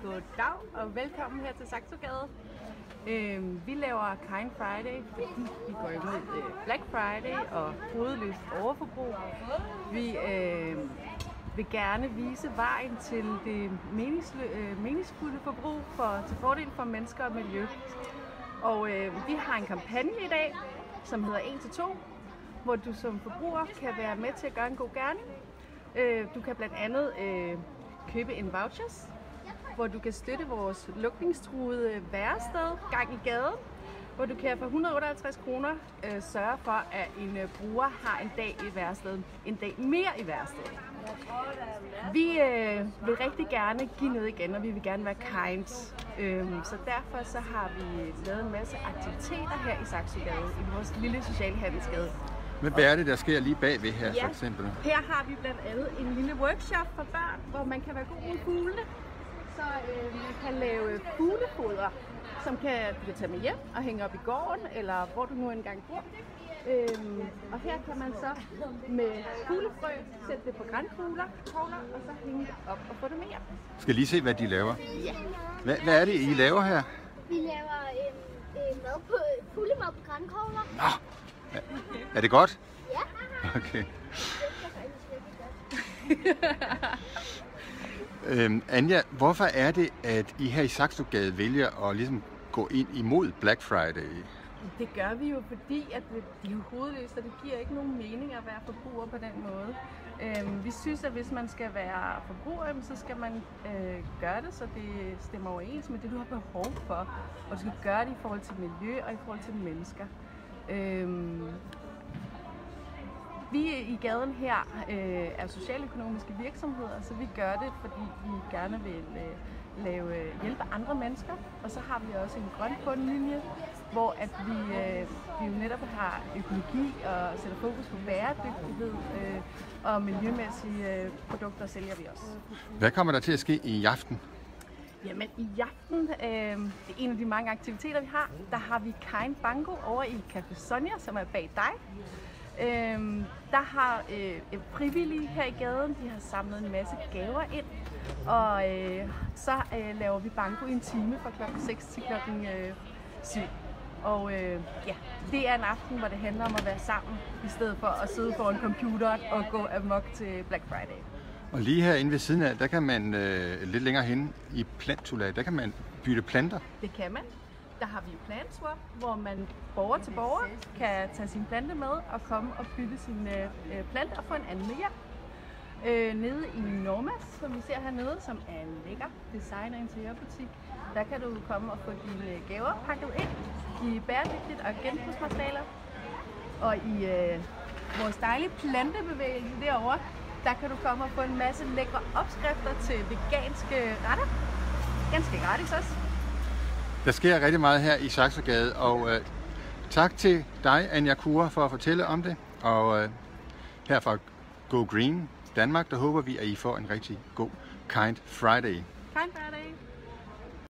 Goddag og velkommen her til Saxogade. Vi laver Kind Friday, fordi vi går imod Black Friday og hovedløst overforbrug. Vi vil gerne vise vejen til det meningsfulde forbrug til fordel for mennesker og miljø. Og vi har en kampagne i dag, som hedder 1-2, hvor du som forbruger kan være med til at gøre en god gerning. Du kan blandt andet købe en vouchers, hvor du kan støtte vores lukningstruede værested Gang i Gaden, hvor du kan for 158 kroner sørge for, at en bruger har en dag i værestedet, en dag mere i værestedet. Vi vil rigtig gerne give noget igen, og vi vil gerne være kind. Så derfor så har vi lavet en masse aktiviteter her i Saxogade, i vores lille socialhandelsgade. Hvad er det, der sker lige bagved her, for eksempel? Her har vi blandt andet en lille workshop for børn, hvor man kan være god med fuglene. Så man kan lave fuglefoder, som du kan tage med hjem og hænge op i gården, eller hvor du nu engang bor. Og her kan man så med fuglefrø sætte det på grankugler, og så hænge det op og få det med hjem. Skal lige se, hvad de laver? Ja. Hvad er det, I laver her? Vi laver fuglemad på grankugler. Nå! Er det godt? Ja. Okay. Anja, hvorfor er det, at I her i Saxogade vælger at ligesom gå ind imod Black Friday? Det gør vi jo, fordi at det er jo hovedløst, og det giver ikke nogen mening at være forbruger på den måde. Vi synes, at hvis man skal være forbruger, så skal man gøre det, så det stemmer overens med det, du har behov for. Og du skal gøre det i forhold til miljø og i forhold til mennesker. Vi i gaden her er socialøkonomiske virksomheder, så vi gør det, fordi vi gerne vil hjælpe andre mennesker. Og så har vi også en grøn bundlinje, hvor at vi jo netop har økologi og sætter fokus på bæredygtighed og miljømæssige produkter sælger vi også. Hvad kommer der til at ske i aften? Jamen i aften, det er en af de mange aktiviteter vi har, der har vi Kind Bango over i Café Sonja, som er bag dig. Der har frivillige her i gaden, de har samlet en masse gaver ind, og så laver vi banko i en time fra klokken 6 til klokken 7. Og det er en aften, hvor det handler om at være sammen, i stedet for at sidde foran computeren og gå amok til Black Friday. Og lige herinde ved siden af, der kan man lidt længere hen i Plantula, der kan man bytte planter. Det kan man. Der har vi jo plantswap, hvor man borger til borger kan tage sin plante med og komme og bytte sine planter og få en anden med hjem. Nede i Normas, som vi ser hernede, som er en lækker design- og interiørbutik, der kan du komme og få dine gaver pakket ind i bæredygtigt og genbrugsmaterialer. Og i vores dejlige plantebevægelse derovre, der kan du komme og få en masse lækre opskrifter til veganske retter. Ganske gratis også. Der sker rigtig meget her i Saxogade, og tak til dig, Anja Kure, for at fortælle om det. Og her fra Go Green Danmark, der håber vi, at I får en rigtig god Kind Friday. Kind Friday!